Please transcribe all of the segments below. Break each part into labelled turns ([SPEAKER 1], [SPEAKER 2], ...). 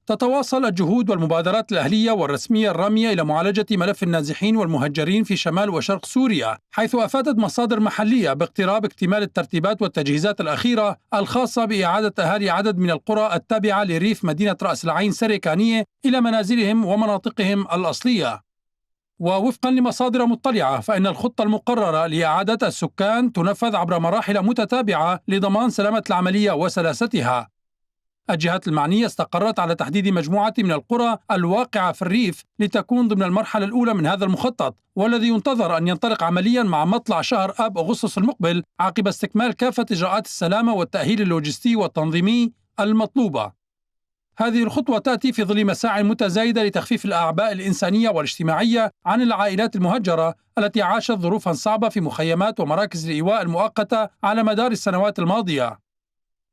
[SPEAKER 1] تتواصل الجهود والمبادرات الأهلية والرسمية الرامية إلى معالجة ملف النازحين والمهجرين في شمال وشرق سوريا، حيث أفادت مصادر محلية باقتراب اكتمال الترتيبات والتجهيزات الأخيرة الخاصة بإعادة أهالي عدد من القرى التابعة لريف مدينة رأس العين سريكانية إلى منازلهم ومناطقهم الأصلية. ووفقا لمصادر مطلعة، فإن الخطة المقررة لإعادة السكان تنفذ عبر مراحل متتابعة لضمان سلامة العملية وسلاستها. الجهات المعنية استقرت على تحديد مجموعة من القرى الواقعة في الريف لتكون ضمن المرحلة الأولى من هذا المخطط، والذي ينتظر أن ينطلق عمليا مع مطلع شهر آب أغسطس المقبل عقب استكمال كافة إجراءات السلامة والتأهيل اللوجستي والتنظيمي المطلوبة. هذه الخطوة تأتي في ظل مساعي متزايدة لتخفيف الأعباء الإنسانية والاجتماعية عن العائلات المهجرة التي عاشت ظروفا صعبة في مخيمات ومراكز الإيواء المؤقتة على مدار السنوات الماضية.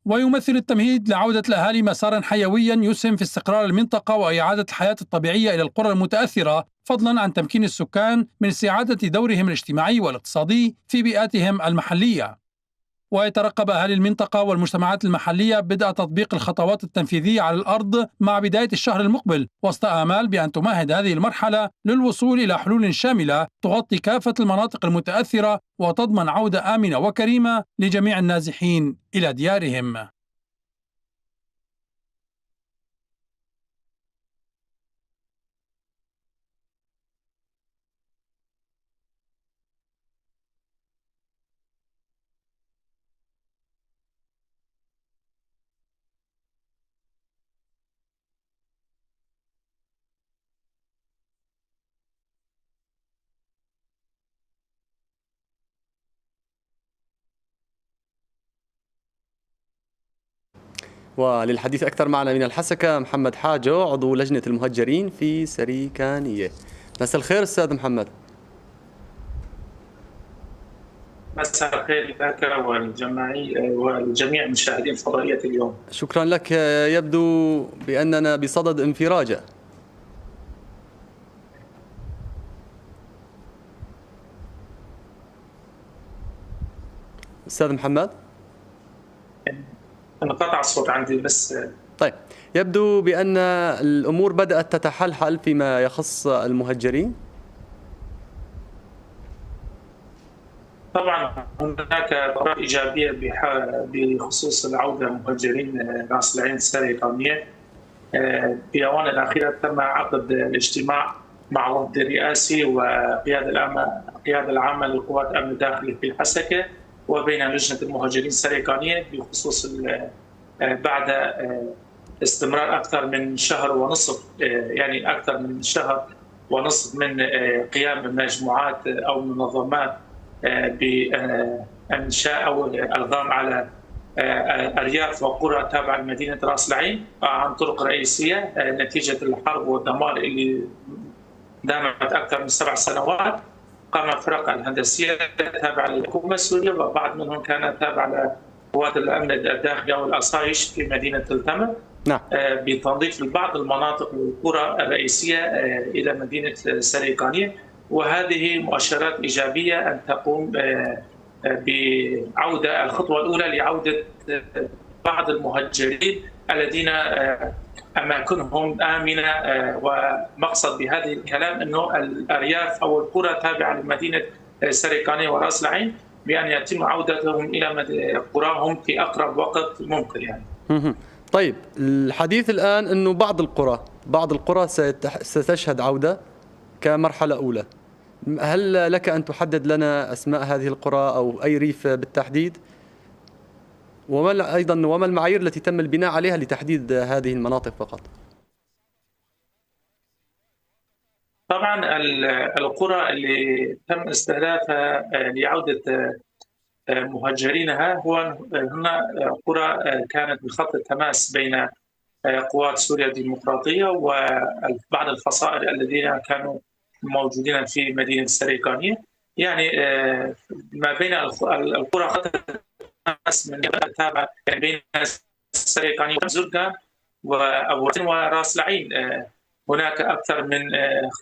[SPEAKER 1] ويمثل التمهيد لعودة الأهالي مسارا حيويا يسهم في استقرار المنطقة وإعادة الحياة الطبيعية إلى القرى المتأثرة، فضلا عن تمكين السكان من استعادة دورهم الاجتماعي والاقتصادي في بيئاتهم المحلية. ويترقب أهالي المنطقة والمجتمعات المحلية بدء تطبيق الخطوات التنفيذية على الأرض مع بداية الشهر المقبل، وسط آمال بأن تمهد هذه المرحلة للوصول إلى حلول شاملة تغطي كافة المناطق المتأثرة وتضمن عودة آمنة وكريمة لجميع النازحين إلى ديارهم.
[SPEAKER 2] وللحديث أكثر معنا من الحسكة محمد حاجو، عضو لجنة المهجرين في سريكانية. مساء الخير أستاذ محمد.
[SPEAKER 3] مساء الخير لك والجميع مشاهدين فضائية اليوم.
[SPEAKER 2] شكرا لك. يبدو بأننا بصدد انفراجة. أستاذ محمد،
[SPEAKER 3] انقطع الصوت عندي بس.
[SPEAKER 2] طيب، يبدو بأن الأمور بدأت تتحلحل فيما يخص المهجرين.
[SPEAKER 3] طبعا هناك قرارات إيجابية بخصوص العودة مهجرين رأس العين السريكانية. في الآونة الأخيرة تم عقد الاجتماع مع الوفد الرئاسي وقيادة العامة للقوات الأمن الداخلي في الحسكة وبين لجنة المهاجرين السريكانية بخصوص بعد استمرار أكثر من شهر ونصف، يعني أكثر من شهر ونصف من قيام مجموعات أو منظمات بإنشاء أو الغام على أرياف وقرى تابعة لمدينة رأس العين عن طرق رئيسية نتيجة الحرب والدمار اللي دامت أكثر من 7 سنوات. قام الفرق الهندسية تابعة للحكومة السورية وبعض منهم كان تابع لقوات الأمن الداخلي أو الأصايش في مدينة التمر.
[SPEAKER 2] نعم.
[SPEAKER 3] بتنظيف بعض المناطق والقرى الرئيسية إلى مدينة سريكانية، وهذه مؤشرات إيجابية أن تقوم بعودة الخطوة الأولى لعودة بعض المهجرين الذين أماكنهم آمنة. ومقصد بهذه الكلام أنه الأرياف أو القرى تابعة لمدينة سريكانية ورأس العين بأن يتم عودتهم إلى قراهم في أقرب وقت ممكن يعني.
[SPEAKER 2] طيب، الحديث الآن أنه بعض القرى ستشهد عودة كمرحلة أولى. هل لك أن تحدد لنا أسماء هذه القرى أو أي ريف بالتحديد؟ وما المعايير التي تم البناء عليها لتحديد هذه المناطق فقط؟
[SPEAKER 3] طبعا القرى اللي تم استهدافها لعودة مهجرينها هنا قرى كانت بخط التماس بين قوات سوريا الديمقراطية وبعض الفصائل الذين كانوا موجودين في مدينة سريكانية. يعني ما بين القرى خط التماس من تابع بين سريكانية وزرقان وأبو وراس العين. هناك أكثر من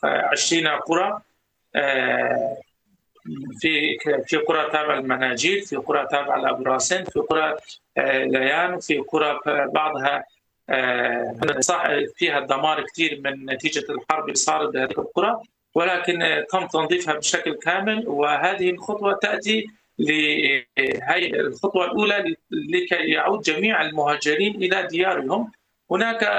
[SPEAKER 3] 20 قرى، في قرى تابعة المناجيل، في قرى تابعة لأبو راسين، في قرى ليان، في قرى بعضها فيها دمار كثير من نتيجة الحرب اللي صارت بهذه القرى، ولكن تم تنظيفها بشكل كامل. وهذه الخطوة تأتي هي الخطوة الأولى لكي يعود جميع المهاجرين إلى ديارهم. هناك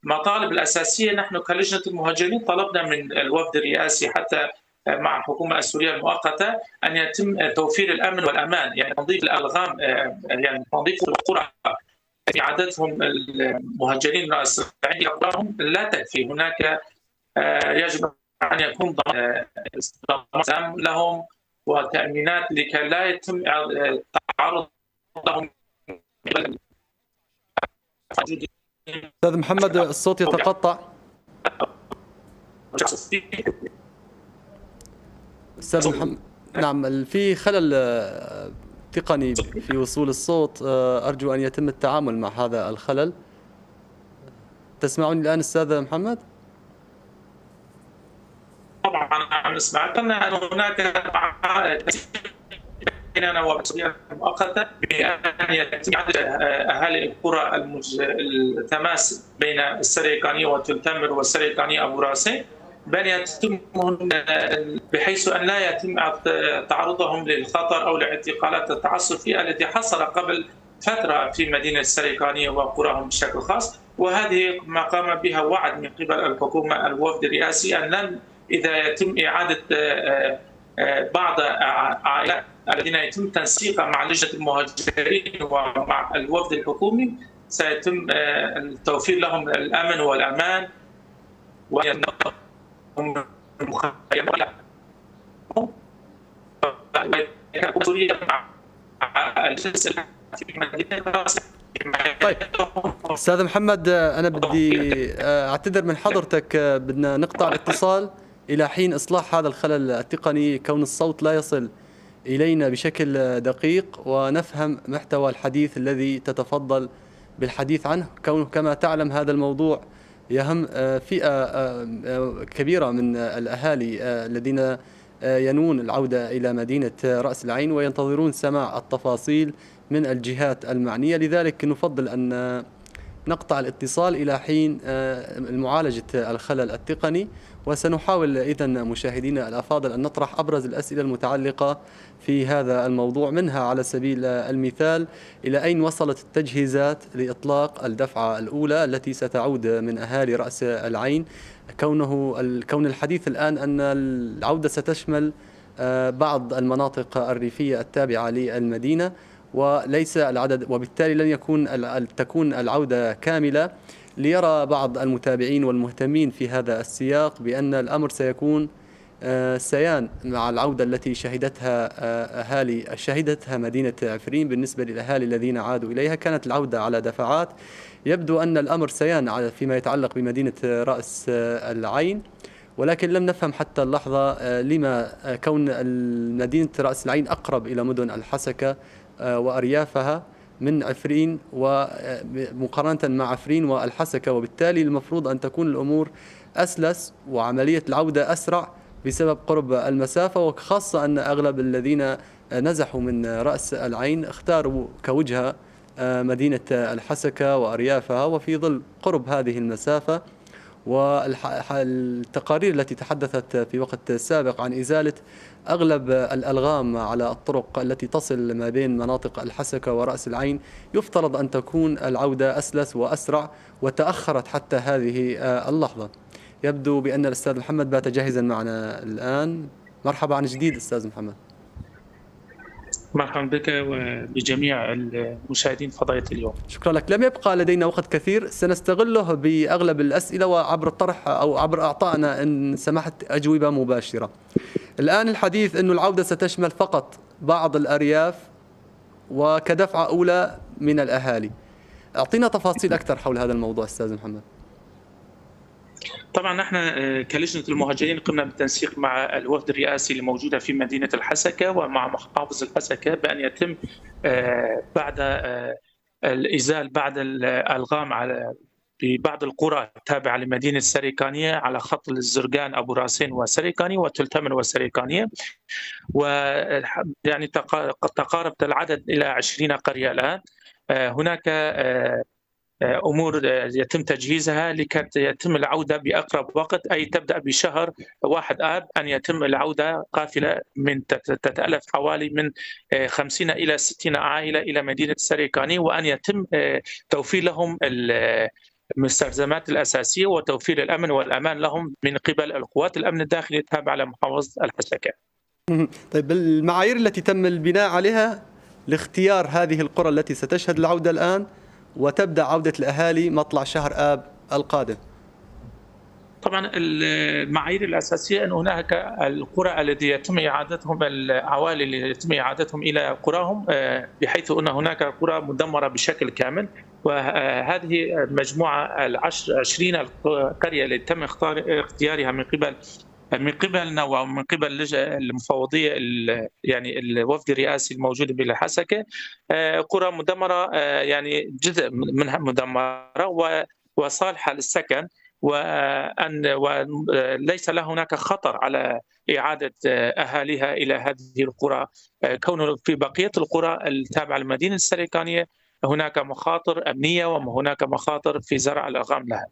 [SPEAKER 3] مطالب الأساسية. نحن كلجنة المهاجرين طلبنا من الوفد الرئاسي حتى مع الحكومة السورية المؤقتة أن يتم توفير الأمن والأمان، يعني تنظيف الألغام، يعني تنظيف القرى في عددهم المهاجرين الرئيسيين أقرارهم لا تكفي. هناك يجب أن يكون ضمان لهم وتأمينات لكي لا يتم تعرض لهم.
[SPEAKER 2] أستاذ محمد الصوت يتقطع. أستاذ محمد، نعم في خلل تقني في وصول الصوت، أرجو أن يتم التعامل مع هذا الخلل. تسمعني الآن أستاذ محمد؟
[SPEAKER 3] طبعا عم نسمع. هناك بيننا وبين مؤقتة بأن يتم عدد أهالي القرى التماس بين السريقانية وتلتمر والسريقانية أبو راسين، بأن يتم بحيث أن لا يتم تعرضهم للخطر أو لاعتقالات التعسفية التي حصل قبل فترة في مدينة السريقانية وقراهم بشكل خاص. وهذه ما قام بها وعد من قبل الحكومة الوفد الرئاسي أن إذا يتم إعادة بعض عائلات الذين يتم تنسيقها مع لجنة المهاجرين ومع الوفد الحكومي سيتم توفير لهم الأمن والأمان وأنهم
[SPEAKER 2] طيب أستاذ محمد، أنا بدي أعتذر من حضرتك، بدنا نقطع الاتصال إلى حين إصلاح هذا الخلل التقني، كون الصوت لا يصل إلينا بشكل دقيق ونفهم محتوى الحديث الذي تتفضل بالحديث عنه. كونه كما تعلم هذا الموضوع يهم فئة كبيرة من الأهالي الذين ينوون العودة إلى مدينة رأس العين وينتظرون سماع التفاصيل من الجهات المعنية. لذلك نفضل أن نقطع الاتصال إلى حين معالجة الخلل التقني، وسنحاول إذن مشاهدينا الأفاضل أن نطرح أبرز الأسئلة المتعلقة في هذا الموضوع، منها على سبيل المثال إلى أين وصلت التجهيزات لإطلاق الدفعة الأولى التي ستعود من أهالي رأس العين، كون الحديث الآن أن العودة ستشمل بعض المناطق الريفية التابعة للمدينة وليس العدد، وبالتالي لن تكون العودة كاملة. ليرى بعض المتابعين والمهتمين في هذا السياق بأن الأمر سيكون سيان مع العودة التي شهدتها مدينة عفرين. بالنسبة للأهالي الذين عادوا إليها كانت العودة على دفعات. يبدو أن الأمر سيان فيما يتعلق بمدينة رأس العين، ولكن لم نفهم حتى اللحظة لما كون مدينة رأس العين أقرب إلى مدن الحسكة وأريافها من عفرين ومقارنة مع عفرين والحسكة، وبالتالي المفروض أن تكون الأمور أسلس وعملية العودة أسرع بسبب قرب المسافة، وخاصة أن أغلب الذين نزحوا من رأس العين اختاروا كوجهة مدينة الحسكة وأريافها، وفي ظل قرب هذه المسافة والتقارير التي تحدثت في وقت سابق عن إزالة أغلب الألغام على الطرق التي تصل ما بين مناطق الحسكة ورأس العين، يفترض أن تكون العودة أسلس وأسرع، وتأخرت حتى هذه اللحظة. يبدو بأن الأستاذ محمد بات جاهزا معنا الآن. مرحبا عن جديد أستاذ محمد.
[SPEAKER 3] مرحبا بك وبجميع المشاهدين فضيلة اليوم.
[SPEAKER 2] شكرا لك. لم يبقى لدينا وقت كثير، سنستغله بأغلب الأسئلة وعبر الطرح أو عبر أعطائنا إن سمحت أجوبة مباشرة. الآن الحديث أن العودة ستشمل فقط بعض الأرياف وكدفعة أولى من الأهالي. أعطينا تفاصيل أكثر حول هذا الموضوع أستاذ محمد.
[SPEAKER 3] طبعا نحن كلجنة المهاجرين قمنا بالتنسيق مع الوفد الرئاسي الموجودة في مدينة الحسكة ومع محافظ الحسكة بأن يتم بعد الإزالة بعد الألغام على ببعض القرى التابعة لمدينة سريقانية على خط الزرقان أبو راسين وسريقانية وتلتمر وسريقانية، ويعني قد تقارب العدد إلى 20 قرية الآن. هناك امور يتم تجهيزها لكي يتم العوده باقرب وقت، اي تبدا بشهر 1 آب ان يتم العوده قافله من تتالف حوالي من 50 الى 60 عائله الى مدينه سريكاني، وان يتم توفير لهم المستلزمات الاساسيه وتوفير الامن والامان لهم من قبل القوات الامن الداخلي التابعه لمحافظه الحسكه.
[SPEAKER 2] طيب المعايير التي تم البناء عليها لاختيار هذه القرى التي ستشهد العودة الآن وتبدأ عودة الأهالي مطلع شهر آب القادم؟
[SPEAKER 3] طبعا المعايير الاساسيه ان هناك القرى التي يتم اعادتهم، العوائل اللي يتم اعادتهم الى قراهم، بحيث ان هناك قرى مدمره بشكل كامل، وهذه المجموعه 20 قريه اللي تم اختيارها من قبلنا ومن قبل المفوضيه يعني الوفد الرئاسي الموجود بالحسكه، قرى مدمره، يعني جزء منها مدمره وصالحه للسكن، وليس له هناك خطر على إعادة أهاليها إلى هذه القرى، كون في بقية القرى التابعة للمدينة السريكانية هناك مخاطر أمنية وهناك مخاطر في زرع الألغام لها.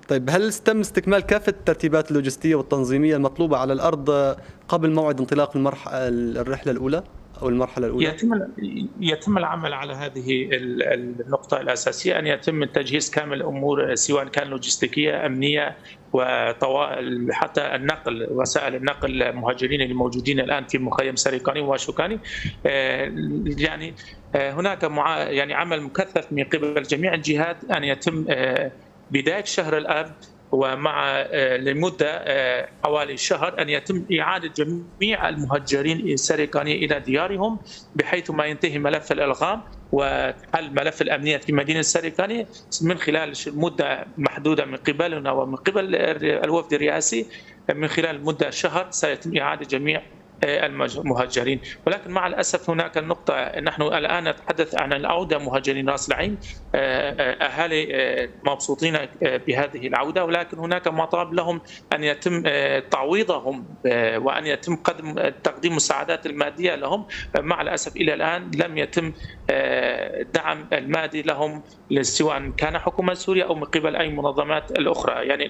[SPEAKER 2] طيب هل تم استكمال كافة الترتيبات اللوجستية والتنظيمية المطلوبة على الأرض قبل موعد انطلاق الرحلة الأولى أو المرحلة الأولى؟
[SPEAKER 3] يتم العمل على هذه النقطة الأساسية، أن يتم تجهيز كامل الأمور سواء كان لوجستيكية أمنية وحتى النقل، وسائل النقل المهاجرين الموجودين الآن في مخيم سريكاني وشوكاني. يعني هناك يعني عمل مكثف من قبل جميع الجهات أن يتم بداية شهر الآب ومع لمدة حوالي شهر أن يتم إعادة جميع المهجرين السريكانية إلى ديارهم، بحيث ما ينتهي ملف الألغام وحل ملف الأمنية في مدينة السريكانية من خلال مدة محدودة من قبلنا ومن قبل الوفد الرئاسي، من خلال مدة شهر سيتم إعادة جميع المهاجرين. ولكن مع الأسف هناك النقطة، نحن الآن نتحدث عن العودة مهاجرين راس العين، أهالي مبسوطين بهذه العودة، ولكن هناك مطالب لهم أن يتم تعويضهم وأن يتم تقديم مساعدات المادية لهم. مع الأسف إلى الآن لم يتم الدعم المادي لهم، سواء كان حكومة سوريا أو من قبل أي منظمات الأخرى. يعني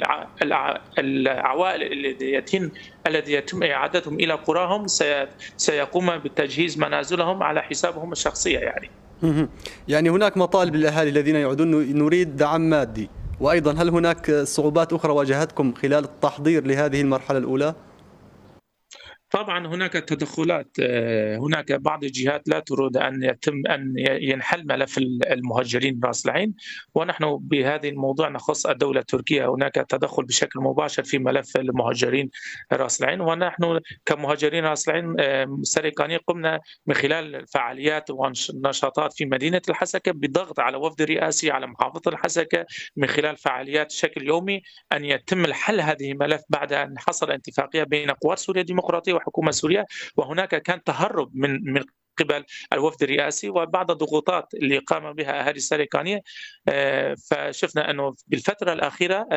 [SPEAKER 3] العوائل الذي يتم إعادتهم إلى قراهم سيقوم بتجهيز منازلهم على حسابهم الشخصية.
[SPEAKER 2] يعني هناك مطالب للأهالي الذين يعودون نريد دعم مادي، وأيضا هل هناك صعوبات أخرى واجهتكم خلال التحضير لهذه المرحلة الأولى؟
[SPEAKER 3] طبعا هناك تدخلات، هناك بعض الجهات لا تريد أن يتم أن ينحل ملف المهاجرين راس العين، ونحن بهذا الموضوع نخص الدولة التركية. هناك تدخل بشكل مباشر في ملف المهاجرين راس العين، ونحن كمهاجرين راس العين سريكانية قمنا من خلال فعاليات ونشاطات في مدينة الحسكة بضغط على وفد رئاسي على محافظة الحسكة من خلال فعاليات بشكل يومي أن يتم الحل هذه الملف بعد أن حصل اتفاقية بين قوات سوريا الديمقراطية وحكومة سوريا. وهناك كان تهرب من قبل الوفد الرئاسي وبعض الضغوطات اللي قام بها أهالي السريكانية، فشفنا أنه بالفترة الأخيرة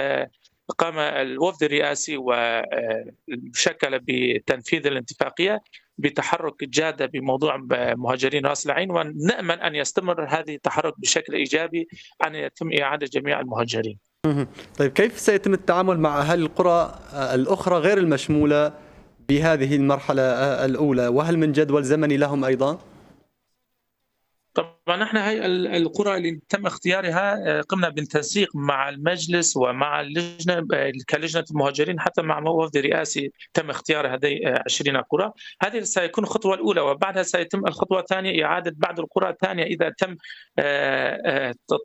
[SPEAKER 3] قام الوفد الرئاسي وشكل بتنفيذ الاتفاقية بتحرك جادة بموضوع مهاجرين راس العين، ونأمل أن يستمر هذه التحرك بشكل إيجابي أن يتم إعادة جميع المهاجرين.
[SPEAKER 2] طيب كيف سيتم التعامل مع أهالي القرى الأخرى غير المشمولة بهذه المرحلة الأولى، وهل من جدول زمني لهم أيضا؟
[SPEAKER 3] طبعا نحن هي القرى اللي تم اختيارها قمنا بالتنسيق مع المجلس ومع اللجنه كلجنه المهاجرين، حتى مع وفد رئاسي تم اختيار هذه 20 قرى. هذه سيكون الخطوه الاولى، وبعدها سيتم الخطوه الثانيه اعاده بعض القرى الثانيه اذا تم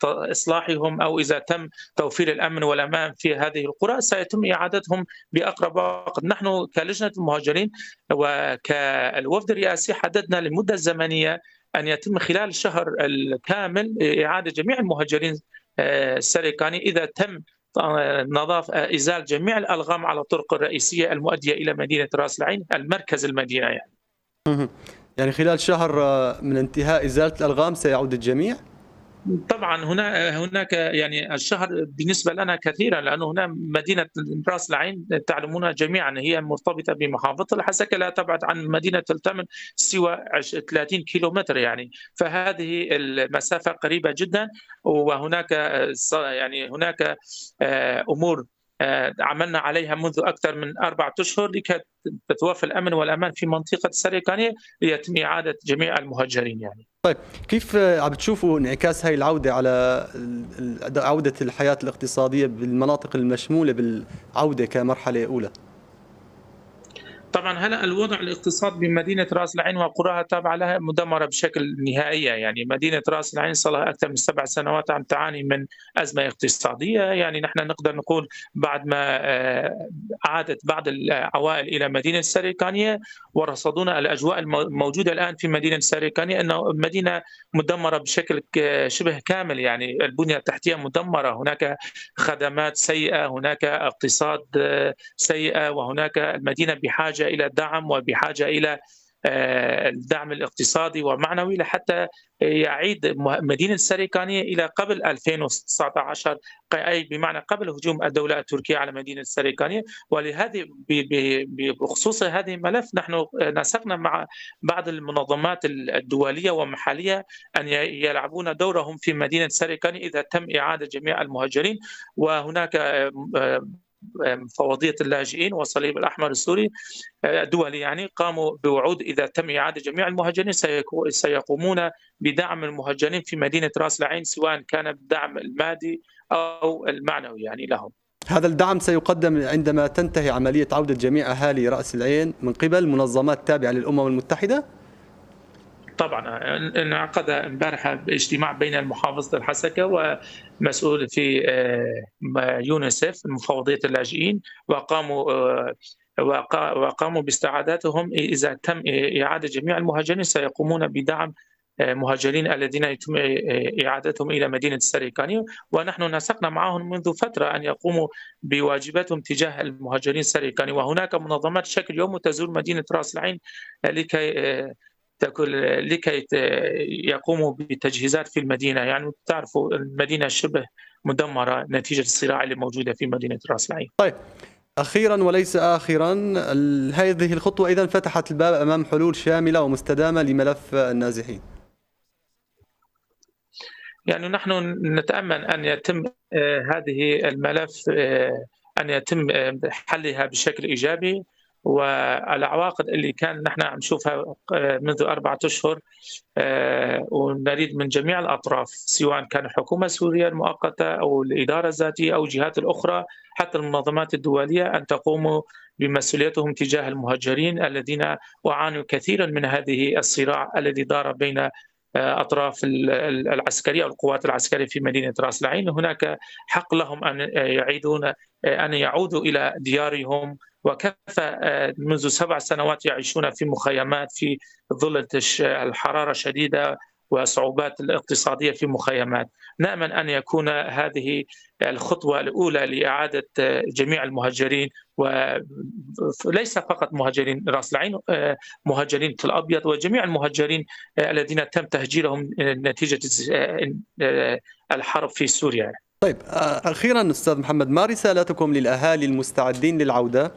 [SPEAKER 3] اصلاحهم او اذا تم توفير الامن والامان في هذه القرى سيتم اعادتهم باقرب وقت. نحن كلجنه المهاجرين وكالوفد الرئاسي حددنا للمده الزمنيه أن يتم خلال شهر الكامل إعادة جميع المهاجرين السريكاني إذا تم إزالة جميع الألغام على الطرق الرئيسية المؤدية إلى مدينة راس العين المركز المدينة.
[SPEAKER 2] يعني خلال شهر من انتهاء إزالة الألغام سيعود الجميع؟
[SPEAKER 3] طبعا هناك يعني الشهر بالنسبه لنا كثيرا، لانه هنا مدينه راس العين تعلمون جميعا هي مرتبطه بمحافظه الحسكه، لا تبعد عن مدينه التمن سوى 30 كيلومتر يعني، فهذه المسافه قريبه جدا. وهناك يعني هناك امور عملنا عليها منذ اكثر من 4 اشهر لكي تتوافى الامن والامان في منطقه السريكانيه ليتم اعاده جميع المهجرين يعني.
[SPEAKER 2] طيب كيف عم بتشوفوا انعكاس هاي العودة على عودة الحياة الاقتصادية بالمناطق المشمولة بالعودة كمرحلة أولى؟
[SPEAKER 3] طبعا هلا الوضع الاقتصادي بمدينه راس العين وقراها تابعه لها مدمره بشكل نهائيه، يعني مدينه راس العين صار لها اكثر من 7 سنوات عم تعاني من ازمه اقتصاديه، يعني نحن نقدر نقول بعد ما عادت بعض العوائل الى مدينه السريكانيه ورصدونا الاجواء الموجوده الان في مدينه السريكانيه انه مدينه مدمره بشكل شبه كامل، يعني البنيه التحتيه مدمره، هناك خدمات سيئه، هناك اقتصاد سيئه، وهناك المدينه بحاجه الى دعم وبحاجه الى الدعم الاقتصادي ومعنوي لحتى يعيد مدينة السريكانية إلى قبل 2019، أي بمعنى قبل هجوم الدولة التركية على مدينة السريكانية. ولهذه بخصوص هذه الملف نحن نسقنا مع بعض المنظمات الدولية والمحلية أن يلعبون دورهم في مدينة السريكانية إذا تم إعادة جميع المهاجرين. وهناك مفوضية اللاجئين والصليب الأحمر السوري دولي يعني قاموا بوعود إذا تم إعادة جميع المهاجرين سيقومون بدعم المهاجرين في مدينة راس العين، سواء كان بالدعم المادي أو المعنوي يعني لهم.
[SPEAKER 2] هذا الدعم سيقدم عندما تنتهي عملية عودة جميع أهالي رأس العين من قبل منظمات تابعة للأمم المتحدة؟
[SPEAKER 3] طبعا انعقد امبارح اجتماع بين محافظة الحسكة ومسؤول في يونيسف مفوضية اللاجئين، وقاموا باستعادتهم إذا تم إعادة جميع المهاجرين سيقومون بدعم مهاجرين الذين يتم إعادتهم إلى مدينة السريكانية. ونحن نسقنا معهم منذ فترة أن يقوموا بواجباتهم تجاه المهاجرين السريكانية، وهناك منظمات شكل يوم تزور مدينة رأس العين لكي يقوموا بتجهيزات في المدينة، يعني تعرفوا المدينة شبه مدمرة نتيجة الصراع اللي موجودة في مدينة رأس العين.
[SPEAKER 2] طيب أخيرا وليس آخرا، هذه الخطوة إذن فتحت الباب أمام حلول شاملة ومستدامة لملف النازحين.
[SPEAKER 3] يعني نحن نتأمل أن يتم هذه الملف أن يتم حلها بشكل إيجابي، والعواقب اللي كان نحن عم نشوفها منذ 4 أشهر ونريد من جميع الأطراف سواء كان الحكومة السورية المؤقتة أو الإدارة الذاتية أو الجهات الأخرى حتى المنظمات الدولية أن تقوموا بمسؤوليتهم تجاه المهاجرين الذين أعانوا كثيرا من هذه الصراع الذي دار بين أطراف العسكرية أو القوات العسكرية في مدينة رأس العين. هناك حق لهم أن يعودوا إلى ديارهم، وكفى منذ 7 سنوات يعيشون في مخيمات في ظل الحرارة الشديدة وصعوبات الاقتصادية في مخيمات. نأمل أن يكون هذه الخطوة الأولى لإعادة جميع المهاجرين، وليس فقط مهاجرين رأس العين، مهاجرين في الأبيض وجميع المهاجرين الذين تم تهجيرهم نتيجة الحرب في سوريا.
[SPEAKER 2] طيب أخيرا أستاذ محمد، ما رسالتكم للأهالي المستعدين للعودة،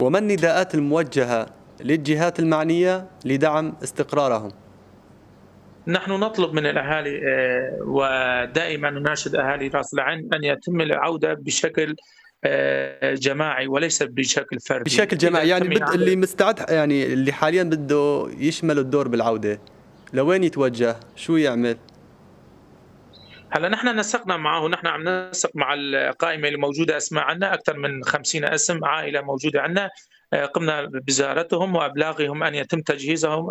[SPEAKER 2] وما النداءات الموجهة للجهات المعنية لدعم استقرارهم؟
[SPEAKER 3] نحن نطلب من الأهالي ودائما نناشد أهالي رأس العين أن يتم العودة بشكل جماعي وليس بشكل فردي.
[SPEAKER 2] بشكل جماعي يعني اللي مستعد، يعني اللي حاليا بده يشمل الدور بالعودة لوين يتوجه؟ شو يعمل؟
[SPEAKER 3] هلا نحن نسقنا معه، نحن عم نسق مع القائمة اللي موجودة أسماء عنا أكثر من 50 اسم عائلة موجودة عنا، قمنا بزيارتهم وأبلاغهم أن يتم تجهيزهم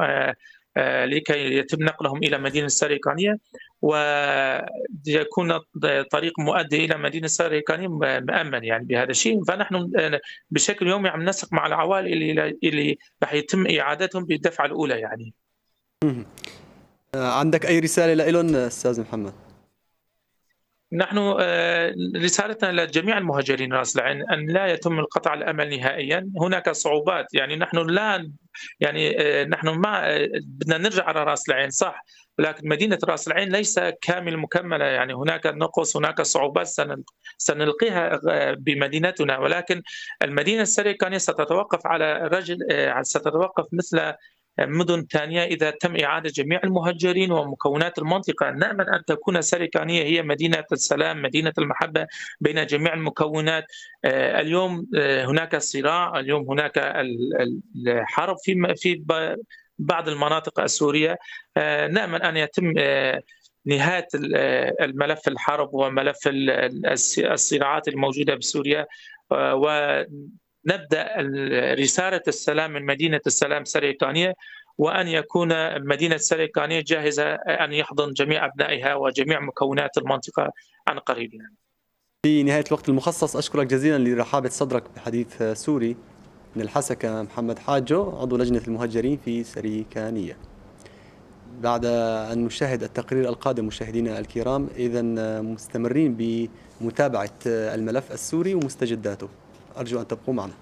[SPEAKER 3] لكي يتم نقلهم إلى مدينة السريكانية، ويكون طريق مؤدي إلى مدينة السريكانية مأمن يعني بهذا الشيء. فنحن بشكل يومي عم نسق مع العوائل اللي رح يتم إعادتهم بالدفعة الأولى يعني.
[SPEAKER 2] عندك أي رسالة لهم أستاذ محمد؟
[SPEAKER 3] نحن رسالتنا لجميع المهاجرين راس العين أن لا يتم القطع الأمل نهائيا. هناك صعوبات، يعني نحن لا يعني نحن ما بدنا نرجع على راس العين صح، ولكن مدينة راس العين ليس كامل مكملة، يعني هناك نقص، هناك صعوبات سنلقيها بمدينتنا، ولكن المدينة السريكانية ستتوقف على ستتوقف مثل مدن ثانية إذا تم إعادة جميع المهجرين ومكونات المنطقة. نأمل أن تكون سريكانية هي مدينة السلام، مدينة المحبة بين جميع المكونات. اليوم هناك صراع، اليوم هناك الحرب في بعض المناطق السورية. نأمل أن يتم نهاية الملف الحرب وملف الصراعات الموجودة بسوريا، ونبدأ رسالة السلام من مدينة السلام سريكانية، وأن يكون مدينة سريكانية جاهزة أن يحضن جميع أبنائها وجميع مكونات المنطقة عن قريب.
[SPEAKER 2] في نهاية الوقت المخصص أشكرك جزيلا لرحابة صدرك بحديث سوري. من الحسكة محمد حاجو، عضو لجنة المهجرين في سريكانية. بعد أن نشاهد التقرير القادم مشاهدينا الكرام، إذن مستمرين بمتابعة الملف السوري ومستجداته. أرجو أن تبقوا معنا.